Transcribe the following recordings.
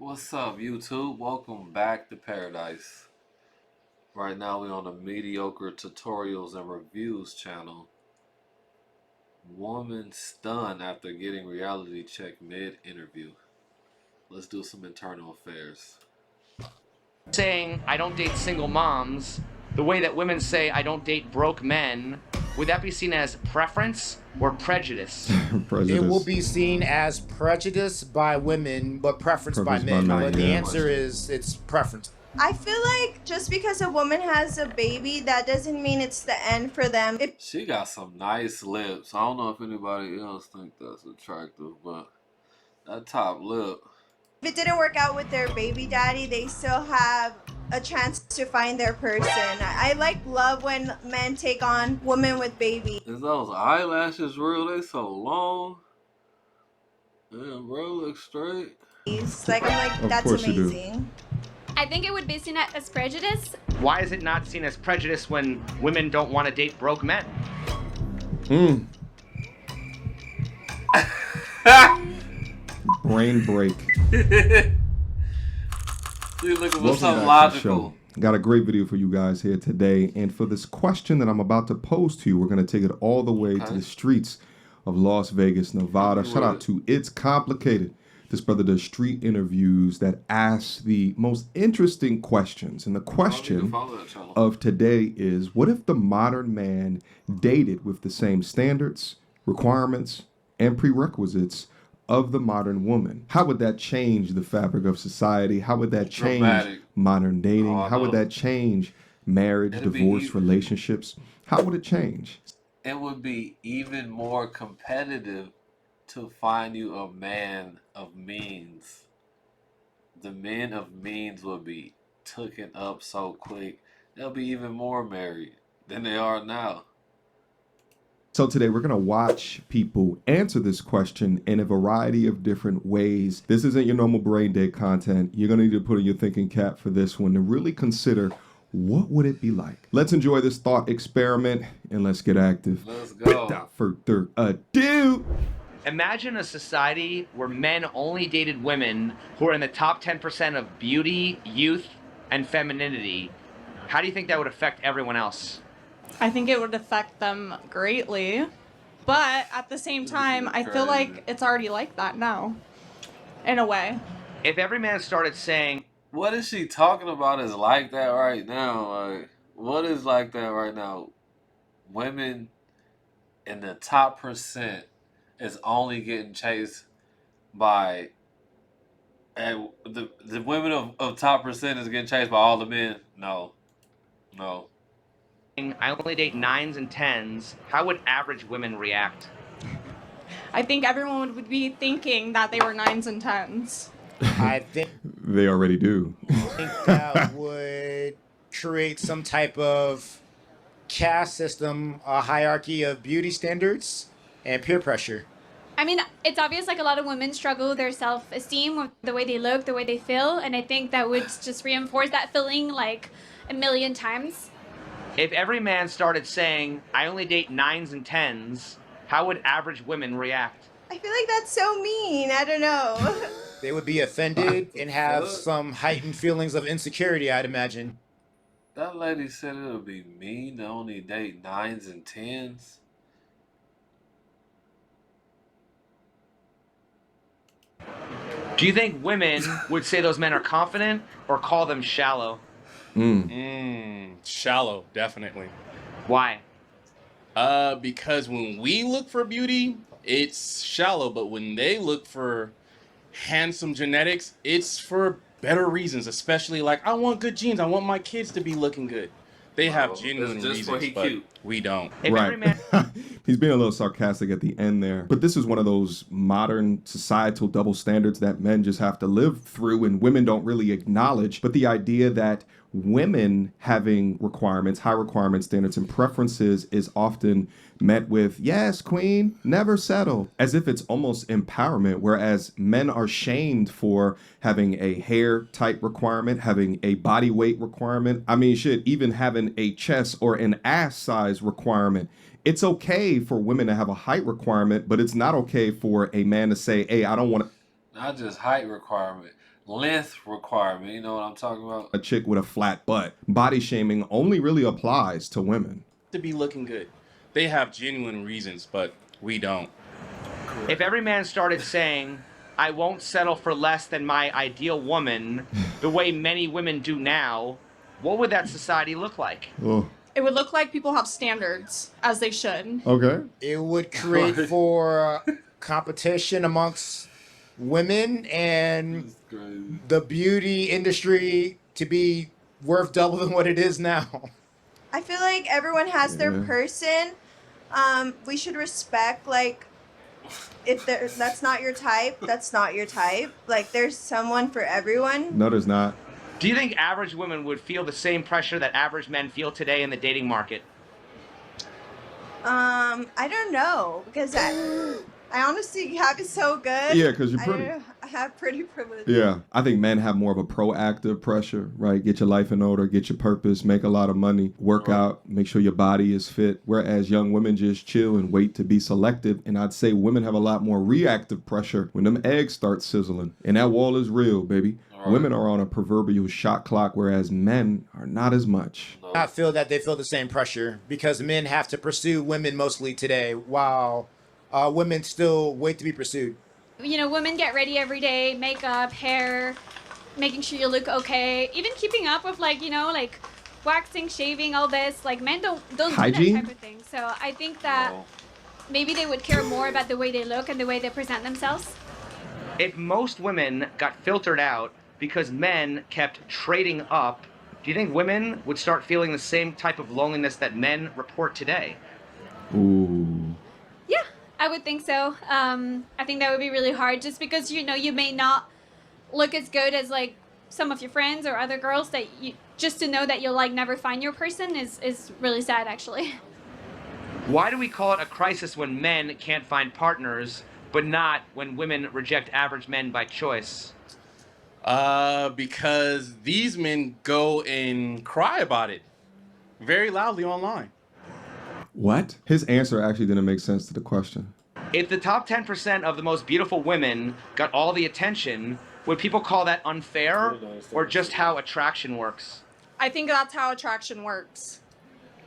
What's up, YouTube? Welcome back to Paradise. Right now, we're on the mediocre tutorials and reviews channel. Woman stunned after getting reality check mid-interview. Let's do some internal affairs. Saying I don't date single moms, the way that women say I don't date broke men, would that be seen as preference or prejudice? It will be seen as prejudice by women, but preference by men. But the answer is it's preference. I feel like just because a woman has a baby, that doesn't mean it's the end for them. She got some nice lips. I don't know if anybody else think that's attractive, but that top lip. If it didn't work out with their baby daddy, they still have a chance to find their person. I love when men take on women with babies. Is those eyelashes real? They so long. Damn, bro, look straight. That's amazing. I think it would be seen as prejudice. Why is it not seen as prejudice when women don't want to date broke men? Brain break. Dude, looking for something logical. Got a great video for you guys here today. And for this question that I'm about to pose to you, we're going to take it all the way to the streets of Las Vegas, Nevada. Shout out to It's Complicated. This brother does street interviews that ask the most interesting questions. And the question of today is, what if the modern man dated with the same standards, requirements, and prerequisites of the modern woman? How would that change the fabric of society? How would that change modern dating? How would that change marriage, divorce, relationships? How would it change? It would be even more competitive to find you a man of means. The men of means will be taken up so quick. They'll be even more married than they are now. So today we're going to watch people answer this question in a variety of different ways. This isn't your normal brain dead content. You're going to need to put on your thinking cap for this one to really consider, what would it be like? Let's enjoy this thought experiment and let's get active. Let's go. Without further ado. Imagine a society where men only dated women who are in the top 10% of beauty, youth, and femininity. How do you think that would affect everyone else? I think it would affect them greatly, but at the same time, I feel like it's already like that now, in a way. If every man started saying, what is she talking about is like that right now? Like, what is like that right now? Women in the top percent is only getting chased by, and the women of top percent is getting chased by all the men. No. I only date 9s and 10s, how would average women react? I think everyone would be thinking that they were 9s and 10s. I think they already do. I think that would create some type of caste system, a hierarchy of beauty standards and peer pressure. I mean, it's obvious like a lot of women struggle with their self-esteem, with the way they look, the way they feel, and I think that would just reinforce that feeling like a million times. If every man started saying, I only date 9s and 10s, how would average women react? I feel like that's so mean. I don't know. They would be offended and have some heightened feelings of insecurity, I'd imagine. That lady said it would be mean to only date 9s and 10s. Do you think women would say those men are confident or call them shallow? Shallow, definitely. Why? Because when we look for beauty, it's shallow, but when they look for handsome genetics, it's for better reasons, especially like, I want good genes, I want my kids to be looking good. They have genuine reasons, but cute. We don't. Right. He's being a little sarcastic at the end there. But this is one of those modern societal double standards that men just have to live through and women don't really acknowledge. But the idea that women having requirements, high requirement standards and preferences is often met with, yes, queen, never settle, as if it's almost empowerment, whereas men are shamed for having a hair type requirement, having a body weight requirement. I mean, shit, even having a chest or an ass size requirement. It's okay for women to have a height requirement, but it's not okay for a man to say, hey, I don't want to. Not just height requirement. length requirement. You know what I'm talking about? A chick with a flat butt. Body shaming only really applies to women. To be looking good. They have genuine reasons, but we don't. If every man started saying, I won't settle for less than my ideal woman, the way many women do now, what would that society look like? Oh, It would look like people have standards, as they should. okay. It would create for competition amongst women and That's crazy. the beauty industry to be worth double than what it is now. I feel like everyone has their Yeah. person. We should respect, like, if that's not your type, that's not your type. Like, there's someone for everyone. No, there's not. Do you think average women would feel the same pressure that average men feel today in the dating market? I don't know, because I honestly have it so good. Yeah, 'cause you're pretty. I have pretty privilege. Yeah, I think men have more of a proactive pressure, right? Get your life in order, get your purpose, make a lot of money, work out, make sure your body is fit. Whereas young women just chill and wait to be selective. And I'd say women have a lot more reactive pressure when them eggs start sizzling. And that wall is real, baby. Women are on a proverbial shot clock, whereas men are not as much. I feel that they feel the same pressure because men have to pursue women mostly today, while women still wait to be pursued. You know, women get ready every day, makeup, hair, making sure you look okay, even keeping up with, like, you know, like waxing, shaving, all this. Like, men don't Hygiene? do that type of thing. So I think that maybe they would care more about the way they look and the way they present themselves. If most women got filtered out because men kept trading up, do you think women would start feeling the same type of loneliness that men report today? Ooh. Yeah, I would think so. I think that would be really hard just because, you know, you may not look as good as, like, some of your friends or other girls that you, just to know that you'll, like, never find your person is really sad, actually. Why do we call it a crisis when men can't find partners, but not when women reject average men by choice? Because these men go and cry about it very loudly online. What? His answer actually didn't make sense to the question. If the top 10% of the most beautiful women got all the attention, would people call that unfair or just how attraction works? I think that's how attraction works.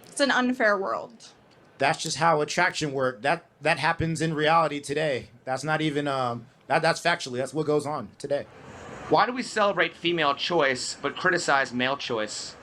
It's an unfair world. That's just how attraction works. That happens in reality today. That's not even that's factually. That's what goes on today. Why do we celebrate female choice but criticize male choice?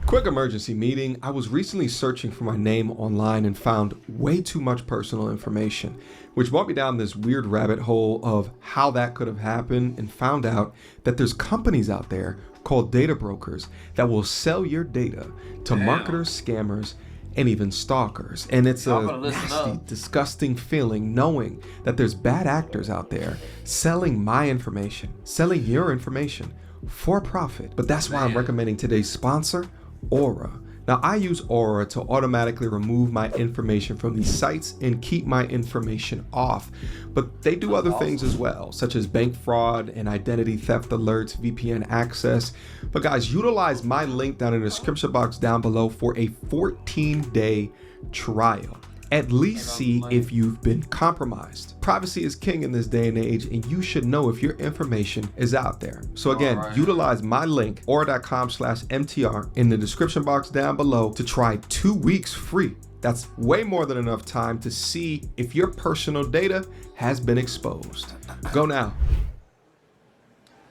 Quick emergency meeting. I was recently searching for my name online and found way too much personal information, which brought me down this weird rabbit hole of how that could have happened, and found out that there's companies out there called data brokers that will sell your data to marketers, scammers, and even stalkers. And it's Y'all a better listen nasty, up. disgusting feeling knowing that there's bad actors out there selling my information, selling your information for profit. But that's why I'm recommending today's sponsor, Aura. Now, I use Aura to automatically remove my information from these sites and keep my information off. But they do other things as well, such as bank fraud and identity theft alerts, VPN access. But guys, utilize my link down in the description box down below for a 14-day trial. At least see if you've been compromised. Privacy is king in this day and age, and you should know if your information is out there. So again, utilize my link, aura.com/MTR, in the description box down below to try 2 weeks free. That's way more than enough time to see if your personal data has been exposed. Go now.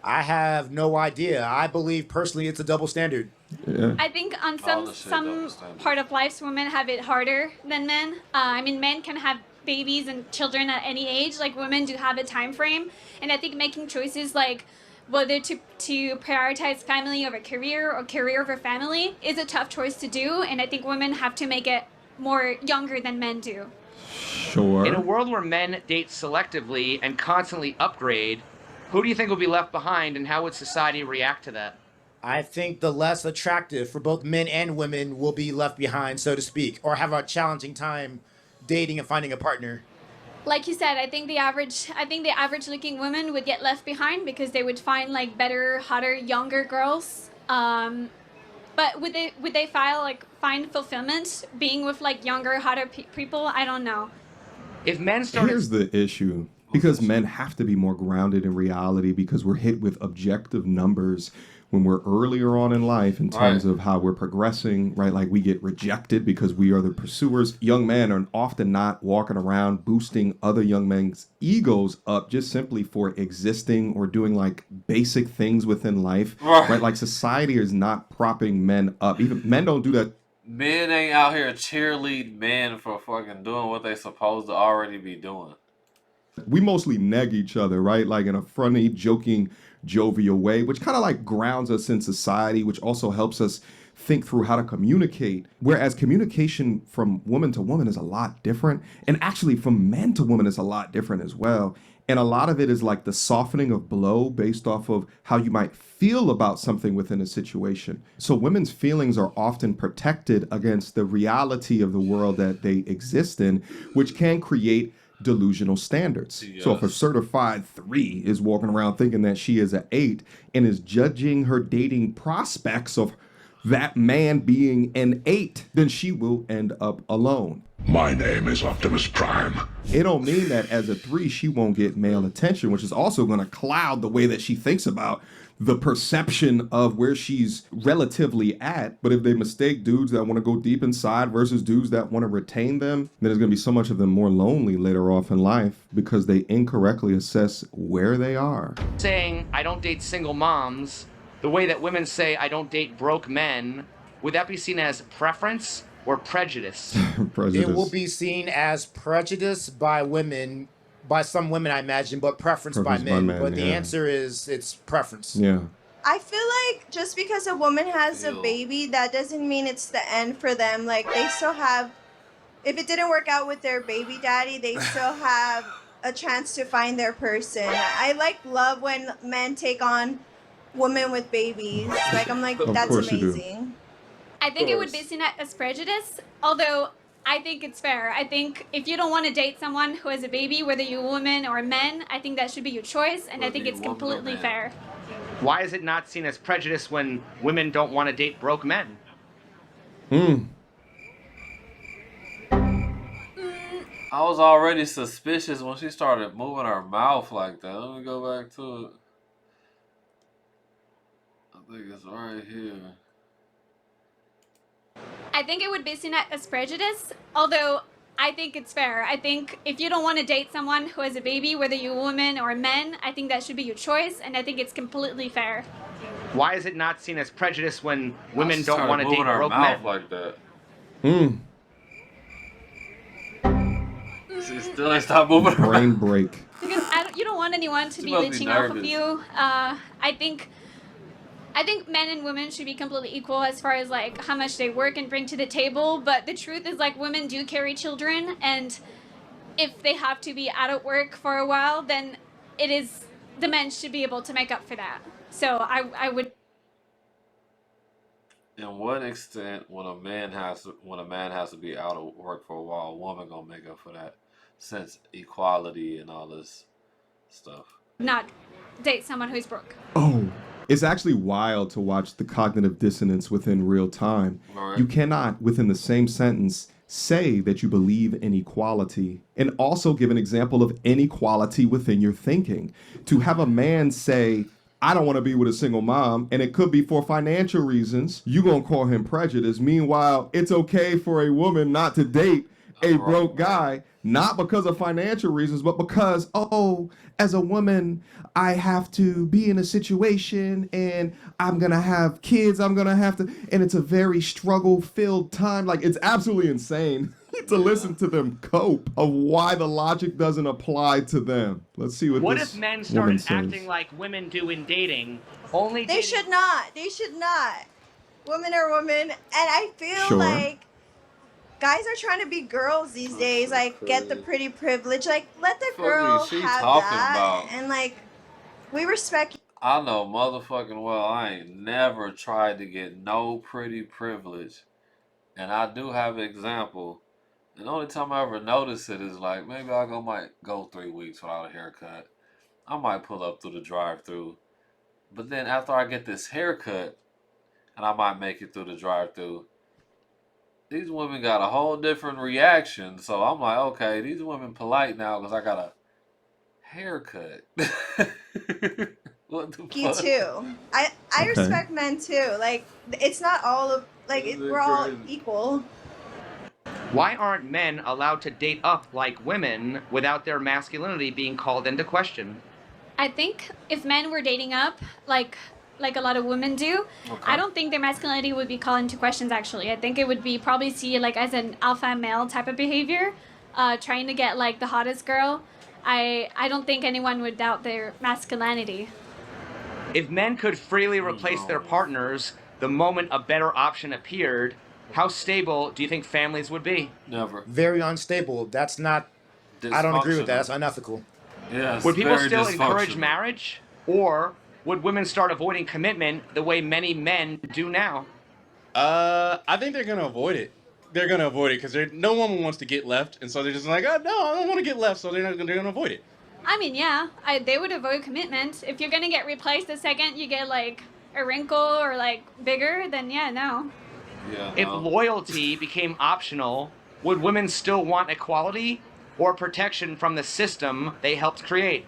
I have no idea. I believe personally it's a double standard. Yeah. I think on All the shit some double standard. part of life, women have it harder than men. I mean, men can have babies and children at any age. Like, women do have a time frame, and I think making choices like whether to prioritize family over career or career over family is a tough choice to do, and I think women have to make it more younger than men do. Sure. In a world where men date selectively and constantly upgrade, who do you think will be left behind, and how would society react to that? I think the less attractive for both men and women will be left behind, so to speak, or have a challenging time dating and finding a partner. Like you said, I think the average looking women would get left behind because they would find, like, better, hotter, younger girls. But would they find fulfillment being with, like, younger, hotter people? I don't know. If men started Here's the issue. Because men have to be more grounded in reality because we're hit with objective numbers when we're earlier on in life in terms of how we're progressing, right? Like we get rejected because we are the pursuers. Young men are often not walking around boosting other young men's egos up just simply for existing or doing like basic things within life, right? Like society is not propping men up. Even men don't do that. Men ain't out here cheerleading men for fucking doing what they supposed to already be doing. We mostly neg each other, right? Like in a funny, joking, jovial way, which kind of like grounds us in society, which also helps us think through how to communicate. Whereas communication from woman to woman is a lot different. And actually from men to woman is a lot different as well. And a lot of it is like the softening of blow based off of how you might feel about something within a situation. So women's feelings are often protected against the reality of the world that they exist in, which can create delusional standards. Yes. So if a certified 3 is walking around thinking that she is an 8 and is judging her dating prospects of that man being an 8, then she will end up alone. My name is Optimus Prime. It don't mean that as a 3 she won't get male attention, which is also going to cloud the way that she thinks about the perception of where she's relatively at. But if they mistake dudes that want to go deep inside versus dudes that want to retain them, then there's going to be so much of them more lonely later off in life because they incorrectly assess where they are. Saying I don't date single moms, the way that women say I don't date broke men, would that be seen as preference or prejudice? Prejudice. It will be seen as prejudice by women, by some women, I imagine, but preference by men. But the answer is it's preference. Yeah. I feel like just because a woman has a baby, that doesn't mean it's the end for them. Like they still have, if it didn't work out with their baby daddy, they still have a chance to find their person. I love when men take on women with babies. Like I'm like, that's amazing. I think it would be seen as prejudice, although I think it's fair. I think if you don't want to date someone who has a baby, whether you're a woman or a man, I think that should be your choice, and I think it's completely fair. Why is it not seen as prejudice when women don't want to date broke men? I was already suspicious when she started moving her mouth like that. Let me go back to it. I think it's right here. I think it would be seen as prejudice, although I think it's fair. I think if you don't want to date someone who has a baby, whether you're a woman or a man, I think that should be your choice, and I think it's completely fair. Why is it not seen as prejudice when women don't want to date broke mouth men? Like that. She still ain't stop moving her brain break. Because you don't want anyone to be leeching off of you. I think men and women should be completely equal as far as like how much they work and bring to the table. But the truth is like women do carry children, and if they have to be out of work for a while, then it is the men should be able to make up for that. So I would. In what extent when a man has to be out of work for a while, a woman gonna make up for that? Since equality and all this stuff. Not date someone who's broke. Oh. It's actually wild to watch the cognitive dissonance within real time. Right. You cannot, within the same sentence, say that you believe in equality and also give an example of inequality within your thinking. To have a man say, I don't want to be with a single mom, and it could be for financial reasons, you're going to call him prejudice. Meanwhile, it's okay for a woman not to date a broke guy, not because of financial reasons, but because, as a woman, I have to be in a situation and I'm going to have kids. I'm going to have to, and it's a very struggle-filled time. Like, it's absolutely insane to listen to them cope of why the logic doesn't apply to them. Let's see what this if men started acting like women do in dating? They should not. Women are women. And I feel like guys are trying to be girls these days, like get the pretty privilege. Like let the girl have that, and like we respect. I know motherfucking well I ain't never tried to get no pretty privilege, and I do have an example. And the only time I ever notice it is like maybe might go 3 weeks without a haircut. I might pull up through the drive-through, but then after I get this haircut, and I might make it through the drive-through. These women got a whole different reaction. So I'm like, okay, these women polite now because I got a haircut. What the You fuck? too. I Okay. respect men too. Like it's not all of like we're all equal. Why aren't men allowed to date up like women without their masculinity being called into question? I think if men were dating up, like a lot of women do, I don't think their masculinity would be called into questions. Actually, I think it would be probably see like as an alpha male type of behavior, trying to get like the hottest girl. I don't think anyone would doubt their masculinity. If men could freely replace their partners the moment a better option appeared, how stable do you think families would be? Never. Very unstable. That's not. I don't agree with that. That's unethical. Yes, Would people very still encourage dysfunctional. marriage? Or would women start avoiding commitment the way many men do now? I think they're gonna avoid it. They're gonna avoid it because no woman wants to get left, and so they're just like, oh no, I don't want to get left, so they're gonna avoid it. I mean, yeah, they would avoid commitment. If you're gonna get replaced the second you get like a wrinkle or like bigger, then yeah, no. Yeah. If loyalty became optional, would women still want equality or protection from the system they helped create?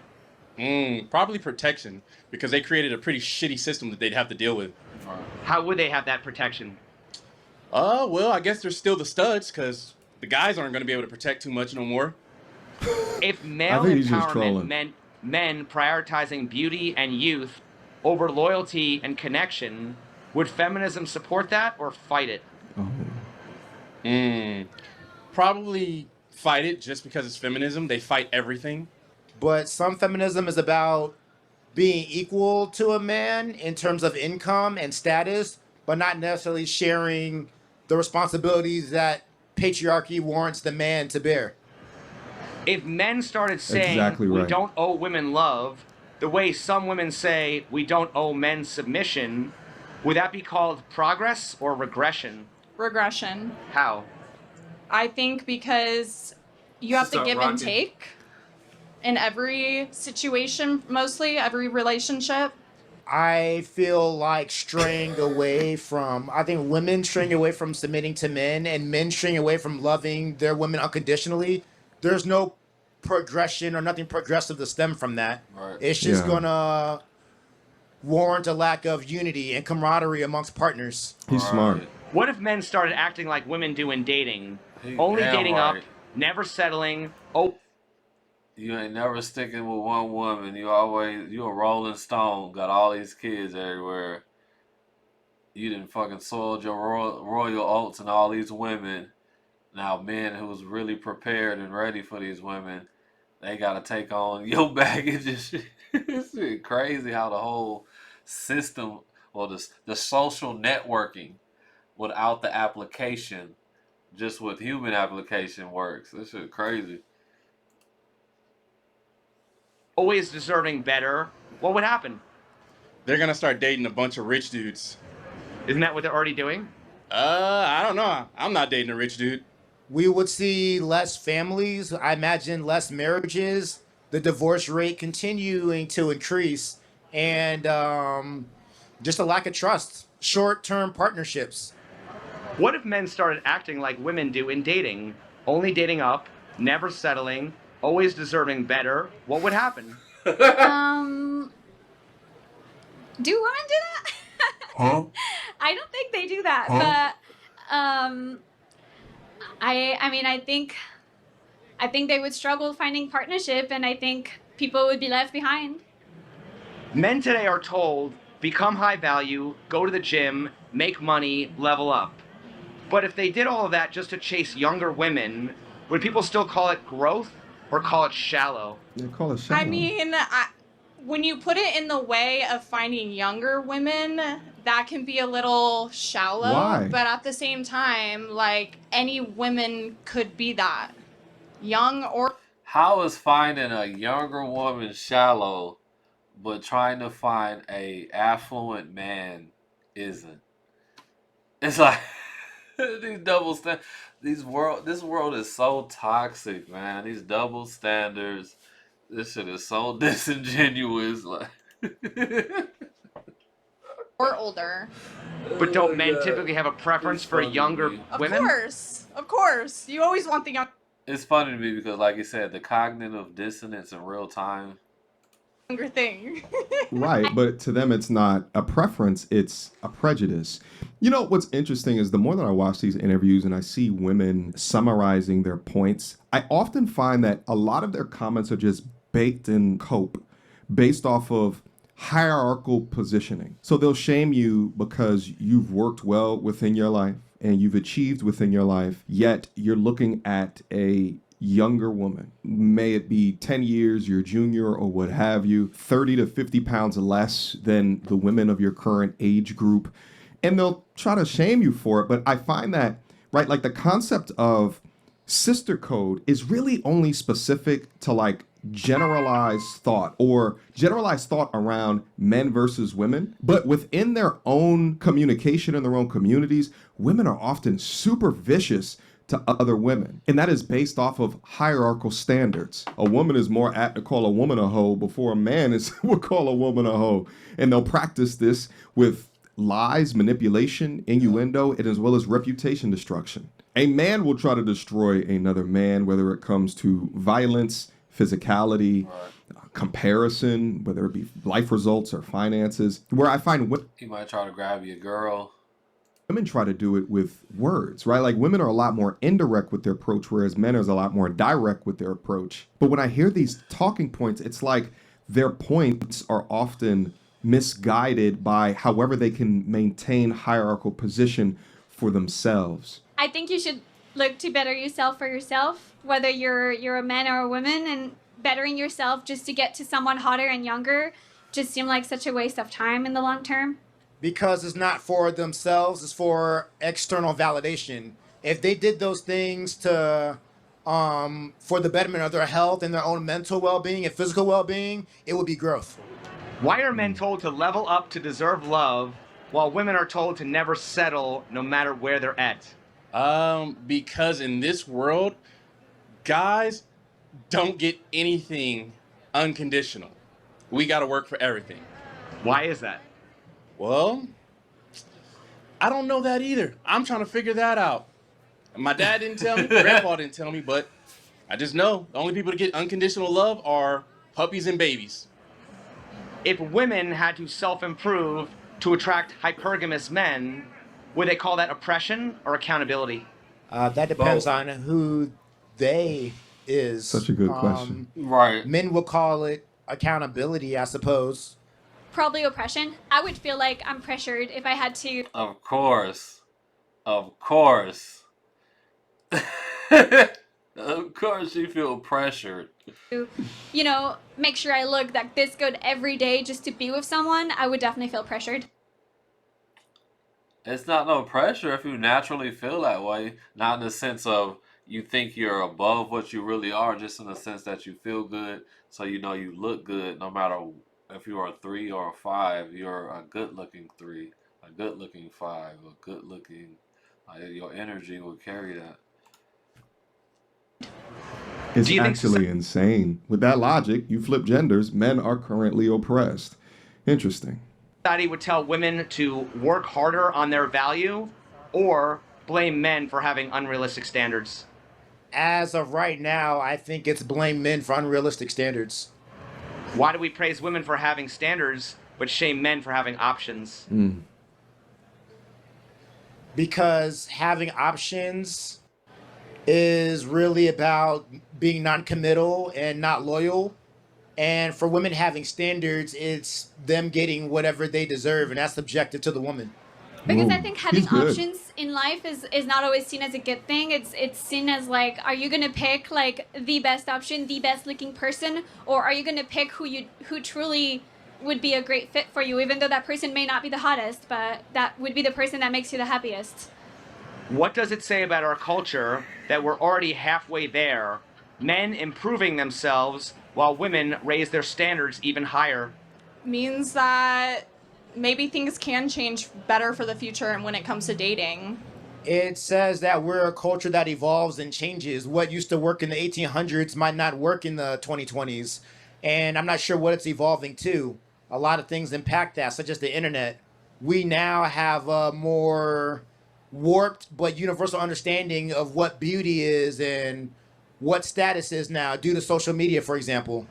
Probably protection, because they created a pretty shitty system that they'd have to deal with. How would they have that protection? Well, I guess they're still the studs, because the guys aren't going to be able to protect too much no more. If male think he's just empowerment trolling. meant men prioritizing beauty and youth over loyalty and connection, would feminism support that or fight it? Probably fight it just because it's feminism. They fight everything. But some feminism is about being equal to a man in terms of income and status, but not necessarily sharing the responsibilities that patriarchy warrants the man to bear. If men started saying Exactly we right. don't owe women love, the way some women say we don't owe men submission, would that be called progress or regression? Regression. How? I think because you have to Start give and rocking. take in every situation, mostly every relationship. I feel like straying away from, I think women straying away from submitting to men and men straying away from loving their women unconditionally. There's no progression or nothing progressive to stem from that. Right. It's just Yeah. gonna warrant a lack of unity and camaraderie amongst partners. He's smart. What if men started acting like women do in dating? He Only damn dating right. up, never settling. Oh, You ain't never sticking with one woman. You a rolling stone. Got all these kids everywhere. You done fucking soiled your royal oats and all these women. Now men who's really prepared and ready for these women, they gotta take on your baggage and shit. It's shit crazy how the whole system, well, the social networking without the application, just with human application works. This shit crazy. always deserving better. What would happen? They're going to start dating a bunch of rich dudes. Isn't that what they're already doing? I don't know. I'm not dating a rich dude. We would see less families, I imagine less marriages, the divorce rate continuing to increase, and just a lack of trust, short-term partnerships. What if men started acting like women do in dating? Only dating up, never settling, always deserving better. What would happen? Do women do that? Huh? I don't think they do that, Huh? but I mean I think they would struggle finding partnership, and I think people would be left behind. Men today are told, become high value, go to the gym, make money, level up. But if they did all of that just to chase younger women, would people still call it growth or call it shallow? They call it shallow. I mean, when you put it in the way of finding younger women, that can be a little shallow. Why? But at the same time, like, any women could be that. Young or... How is finding a younger woman shallow, but trying to find a affluent man isn't? It's like these double standards. This world is so toxic, man. These double standards. This shit is so disingenuous. Like, or older. But don't men typically have a preference for younger Of women? Of course. You always want the young... it's funny to me because, like you said, the cognitive dissonance in real time younger thing. Right, but to them it's not a preference, it's a prejudice. You know what's interesting is the more that I watch these interviews and I see women summarizing their points, I often find that a lot of their comments are just baked in cope based off of hierarchical positioning. So they'll shame you because you've worked well within your life and you've achieved within your life, yet you're looking at a younger woman, may it be 10 years your junior or what have you, 30 to 50 pounds less than the women of your current age group, and they'll try to shame you for it. But I find that, right, like the concept of sister code is really only specific to like generalized thought or generalized thought around men versus women. But within their own communication in their own communities, women are often super vicious to other women. And that is based off of hierarchical standards. A woman is more apt to call a woman a hoe before a man is will call a woman a hoe. And they'll practice this with lies, manipulation, innuendo, and as well as reputation destruction. A man will try to destroy another man, whether it comes to violence, physicality, comparison, whether it be life results or finances. Where I find he might try to grab your girl. Women try to do it with words, right? Like women are a lot more indirect with their approach, whereas men are a lot more direct with their approach. But when I hear these talking points, it's like their points are often misguided by however they can maintain hierarchical position for themselves. I think you should look to better yourself for yourself, whether you're a man or a woman, and bettering yourself just to get to someone hotter and younger just seem like such a waste of time in the long term. Because it's not for themselves, it's for external validation. If they did those things to for the betterment of their health and their own mental well-being and physical well-being, it would be growth. Why are men told to level up to deserve love while women are told to never settle no matter where they're at? Because in this world, guys don't get anything unconditional. We got to work for everything. Why is that? Well, I don't know that either. I'm trying to figure that out. My dad didn't tell me, grandpa didn't tell me, but I just know the only people to get unconditional love are puppies and babies. If women had to self-improve to attract hypergamous men, would they call that oppression or accountability? That depends on who they is. Such a good question. Right. Men will call it accountability, I suppose. Probably oppression. I would feel like I'm pressured if I had to. Of course. Of course. Of course you feel pressured. You know, make sure I look like this good every day just to be with someone. I would definitely feel pressured. It's not no pressure if you naturally feel that way. Not in the sense of you think you're above what you really are, just in the sense that you feel good, so you know you look good no matter if you're a 3 or a 5, you're a good-looking 3, a good-looking 5, a good-looking... your energy will carry that. It's actually insane. With that logic, you flip genders, men are currently oppressed. Interesting. Society would tell women to work harder on their value or blame men for having unrealistic standards. As of right now, I think it's blame men for unrealistic standards. Why do we praise women for having standards but shame men for having options? Because having options is really about being non-committal and not loyal. And for women having standards, it's them getting whatever they deserve, and that's subjective to the woman. Because I think having he's good. options in life is not always seen as a good thing. It's seen as like, are you gonna pick like the best option, the best looking person, or are you gonna pick who truly would be a great fit for you, even though that person may not be the hottest, but that would be the person that makes you the happiest. What does it say about our culture that we're already halfway there, men improving themselves while women raise their standards even higher? Means that maybe things can change better for the future and when it comes to dating. It says that we're a culture that evolves and changes. What used to work in the 1800s might not work in the 2020s. And I'm not sure what it's evolving to. A lot of things impact that, such as the internet. We now have a more warped but universal understanding of what beauty is and what status is now due to social media, for example.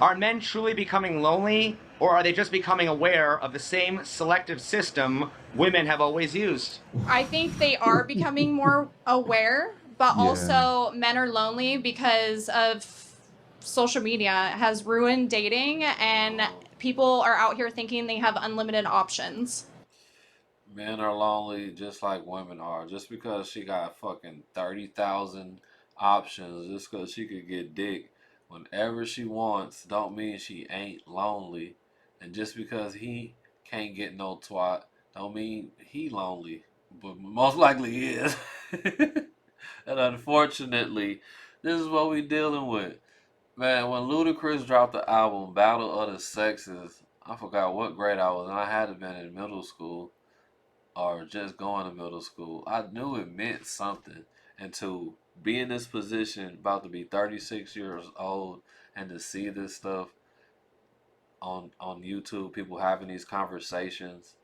Are men truly becoming lonely, or are they just becoming aware of the same selective system women have always used? I think they are becoming more aware, but Yeah. also men are lonely because of social media has ruined dating, and people are out here thinking they have unlimited options. Men are lonely just like women are. Just because she got fucking 30,000 options, just because she could get dick whenever she wants, don't mean she ain't lonely. And just because he can't get no twat, don't mean he lonely. But most likely he is. And unfortunately, this is what we dealing with. Man, when Ludacris dropped the album Battle of the Sexes, I forgot what grade I was in. I had to been in middle school or just going to middle school. I knew it meant something. And to be in this position, about to be 36 years old, and to see this stuff on YouTube, people having these conversations,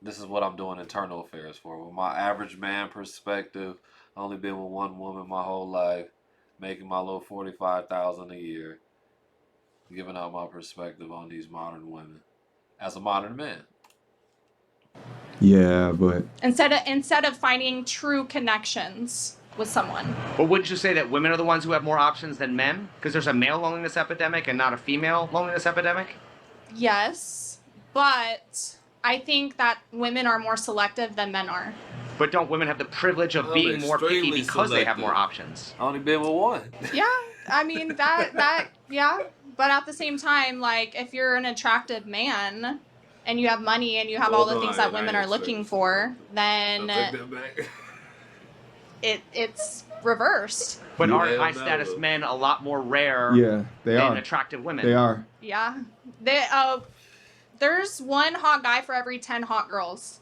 this is what I'm doing internal affairs for. With my average man perspective, only been with one woman my whole life, making my little 45,000 a year, giving out my perspective on these modern women as a modern man. Yeah, but Instead of finding true connections with someone. But wouldn't you say that women are the ones who have more options than men? Because there's a male loneliness epidemic and not a female loneliness epidemic? Yes, but I think that women are more selective than men are. But don't women have the privilege of I'm being more picky extremely because they have selective. more options? I only been with one. Yeah, I mean yeah, but at the same time, like if you're an attractive man and you have money and you have all the things that women are looking for, then it's reversed. But Yeah. aren't high status men a lot more rare yeah, they than are. attractive women? They are. Yeah, there's one hot guy for every 10 hot girls.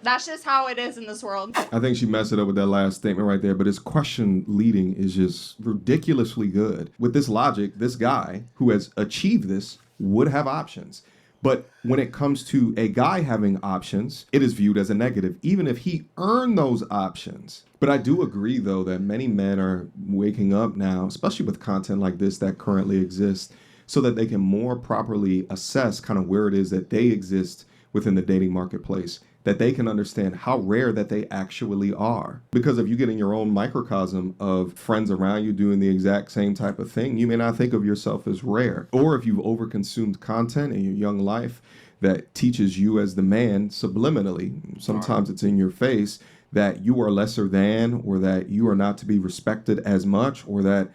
That's just how it is in this world. I think she messed it up with that last statement right there, but his question leading is just ridiculously good. With this logic, this guy who has achieved this would have options. But when it comes to a guy having options, it is viewed as a negative, even if he earned those options. But I do agree, though, that many men are waking up now, especially with content like this that currently exists, so that they can more properly assess kind of where it is that they exist within the dating marketplace, that they can understand how rare that they actually are. Because if you get in your own microcosm of friends around you doing the exact same type of thing, you may not think of yourself as rare. Or if you've overconsumed content in your young life that teaches you as the man subliminally, sometimes it's in your face, that you are lesser than, or that you are not to be respected as much, or that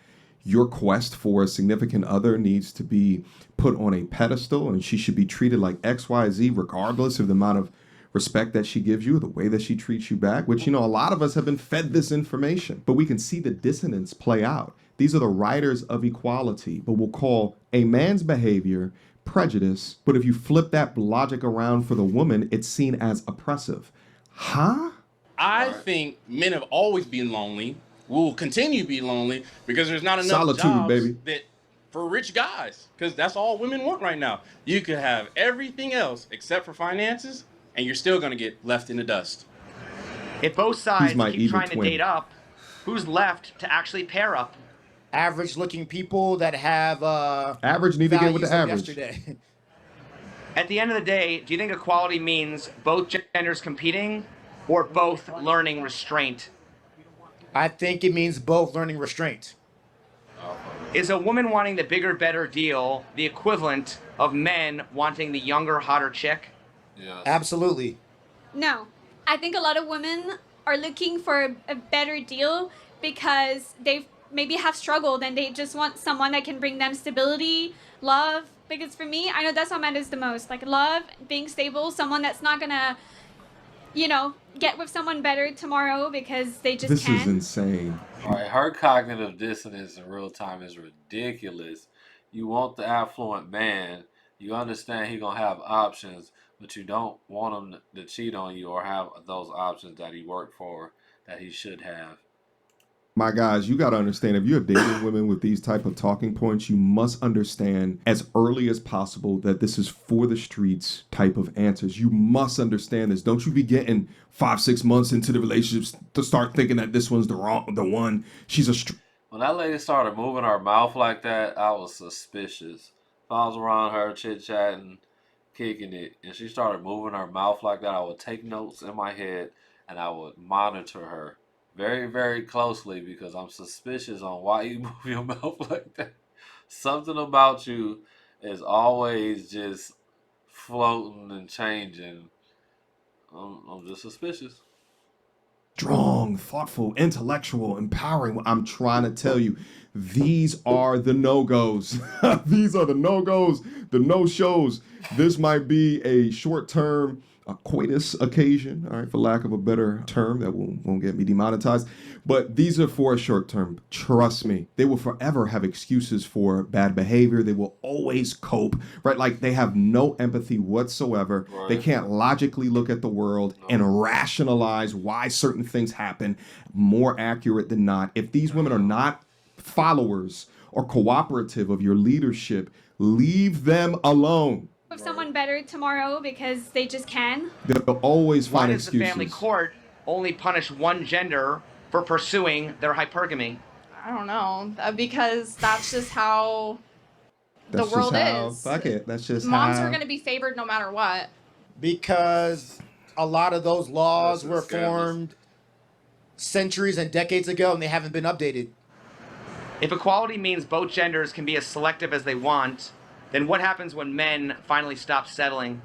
your quest for a significant other needs to be put on a pedestal and she should be treated like XYZ regardless of the amount of respect that she gives you, the way that she treats you back, which, you know, a lot of us have been fed this information, but we can see the dissonance play out. These are the riders of equality, but we'll call a man's behavior prejudice. But if you flip that logic around for the woman, it's seen as oppressive. Huh? I think men have always been lonely, will continue to be lonely, because there's not enough Solitude, jobs baby. that for rich guys, because that's all women want right now. You could have everything else except for finances, and you're still going to get left in the dust. If both sides my keep evil trying to twin. date up, who's left to actually pair up? Average looking people that have Average need to get with the values of average. yesterday. At the end of the day, do you think equality means both genders competing or both learning restraint? I think it means both learning restraint. Is a woman wanting the bigger, better deal the equivalent of men wanting the younger, hotter chick? Yes. Absolutely. No. I think a lot of women are looking for a better deal because they maybe have struggled and they just want someone that can bring them stability, love. Because for me, I know that's what matters the most. Like love, being stable, someone that's not gonna, get with someone better tomorrow because they just This can. is insane. All right, her cognitive dissonance in real time is ridiculous. You want the affluent man. You understand he gonna have options, but you don't want him to cheat on you or have those options that he worked for that he should have. My guys, you got to understand, if you're dating women with these type of talking points, you must understand as early as possible that this is for the streets type of answers. You must understand this. Don't you be getting 5-6 months into the relationships to start thinking that this one's the one. She's a When that lady started moving her mouth like that, I was suspicious. If I was around her chit chatting, kicking it, and she started moving her mouth like that, I would take notes in my head and I would monitor her very, very closely because I'm suspicious on why you move your mouth like that. Something about you is always just floating and changing. I'm just suspicious. Strong, thoughtful, intellectual, empowering. I'm trying to tell you, these are the no-goes. These are the no-goes, the no-shows. This might be a short-term coitus occasion, all right, for lack of a better term that won't get me demonetized. But these are for a short term. Trust me, they will forever have excuses for bad behavior. They will always cope, right? Like they have no empathy whatsoever. Right. They can't logically look at the world and rationalize why certain things happen. More accurate than not, if these women are not followers or cooperative of your leadership, leave them alone. With someone better tomorrow because they just can. They'll always Why find does excuses. the family court only punish one gender for pursuing their hypergamy? I don't know. Because that's just how That's the world just how, is. Fuck it. That's just Moms how. are going to be favored no matter what. Because a lot of those laws That's were scandalous. formed centuries and decades ago and they haven't been updated. If equality means both genders can be as selective as they want, then what happens when men finally stop settling?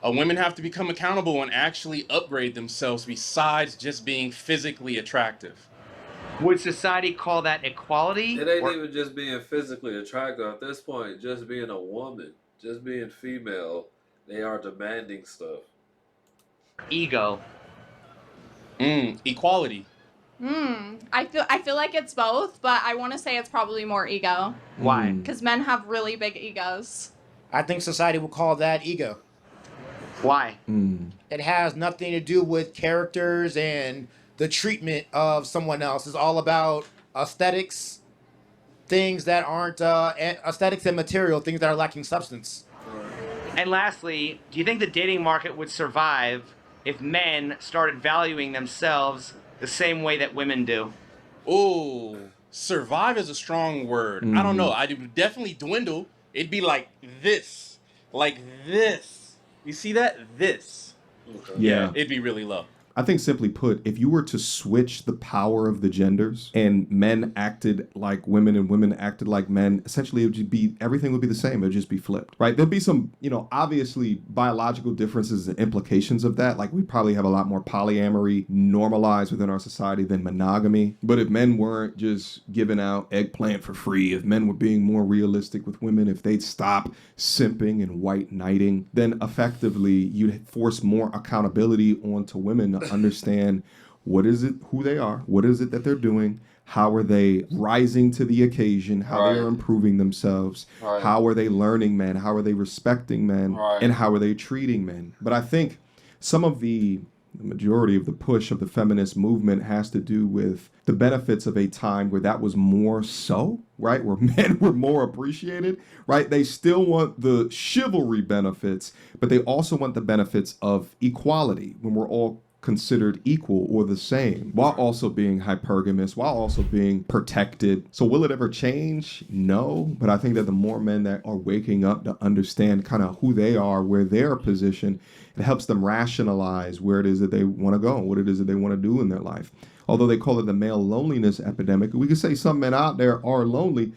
Women have to become accountable and actually upgrade themselves besides just being physically attractive. Would society call that equality? It ain't or even just being physically attractive at this point, just being a woman, just being female. They are demanding stuff. ego? Equality. I feel like it's both, but I want to say it's probably more ego. Why? Because men have really big egos. I think society will call that ego. Why? It has nothing to do with characters and the treatment of someone else. It's all about aesthetics, things that aren't aesthetics and material, things that are lacking substance. And lastly, do you think the dating market would survive if men started valuing themselves the same way that women do? Oh, survive is a strong word. I don't know. I would definitely dwindle. It'd be like this. Like this. You see that? This. Okay. Yeah. It'd be really low. I think simply put, if you were to switch the power of the genders and men acted like women and women acted like men, essentially it would just be, everything would be the same. It would just be flipped, right? There'd be some, obviously biological differences and implications of that. Like we probably have a lot more polyamory normalized within our society than monogamy. But if men weren't just giving out eggplant for free, if men were being more realistic with women, if they'd stop simping and white knighting, then effectively you'd force more accountability onto women to understand what is it, who they are, what is it that they're doing, how are they rising to the occasion, how they are improving themselves, how are they learning men, how are they respecting men, and how are they treating men. But I think some of the majority of the push of the feminist movement has to do with the benefits of a time where that was more so, right? Where men were more appreciated, right? They still want the chivalry benefits, but they also want the benefits of equality when we're all considered equal or the same, while also being hypergamous, while also being protected. So will it ever change? No, but I think that the more men that are waking up to understand kind of who they are, where they're positioned, it helps them rationalize where it is that they want to go, what it is that they want to do in their life. Although they call it the male loneliness epidemic, we could say some men out there are lonely.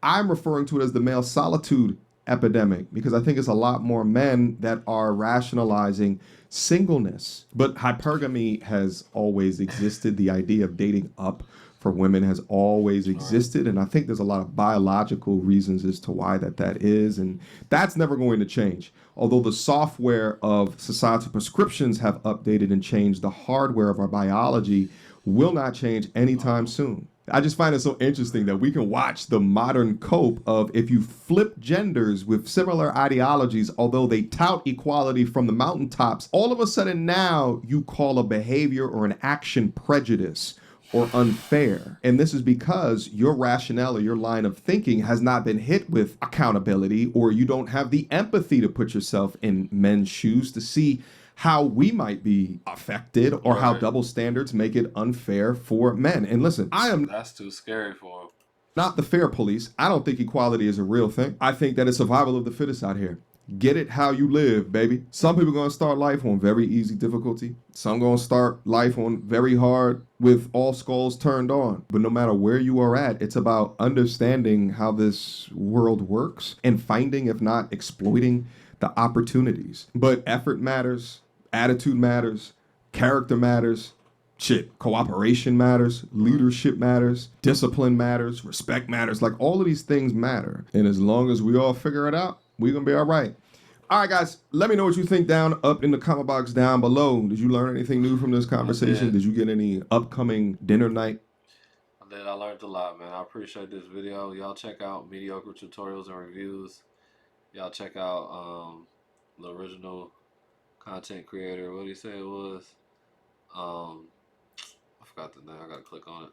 I'm referring to it as the male solitude epidemic because I think it's a lot more men that are rationalizing singleness. But hypergamy has always existed. The idea of dating up for women has always existed. And I think there's a lot of biological reasons as to why that is. And that's never going to change. Although the software of societal prescriptions have updated and changed, the hardware of our biology will not change anytime soon. I just find it so interesting that we can watch the modern cope of if you flip genders with similar ideologies, although they tout equality from the mountaintops, all of a sudden now you call a behavior or an action prejudice or unfair. And this is because your rationale or your line of thinking has not been hit with accountability, or you don't have the empathy to put yourself in men's shoes to see how we might be affected, or how double standards make it unfair for men. And listen, That's too scary for him. Not the fair police. I don't think equality is a real thing. I think that it's survival of the fittest out here. Get it how you live, baby. Some people are going to start life on very easy difficulty. Some going to start life on very hard with all skulls turned on. But no matter where you are at, it's about understanding how this world works and finding, if not exploiting, the opportunities. But effort matters, attitude matters, character matters. Shit, cooperation matters, leadership matters, discipline matters, respect matters. Like, all of these things matter. And as long as we all figure it out, we're going to be all right. All right, guys, let me know what you think up in the comment box down below. Did you learn anything new from this conversation? Did you get any upcoming dinner night? I learned a lot, man. I appreciate this video. Y'all check out Mediocre Tutorials and Reviews. Y'all check out the original content creator. What did he say it was? I forgot the name. I gotta click on it.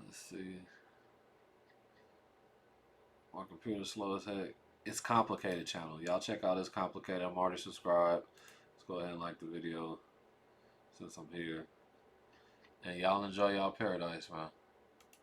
Let's see. My computer's slow as heck. It's Complicated channel. Y'all check out It's Complicated. I'm already subscribed. Let's go ahead and like the video since I'm here. And y'all enjoy y'all paradise, man.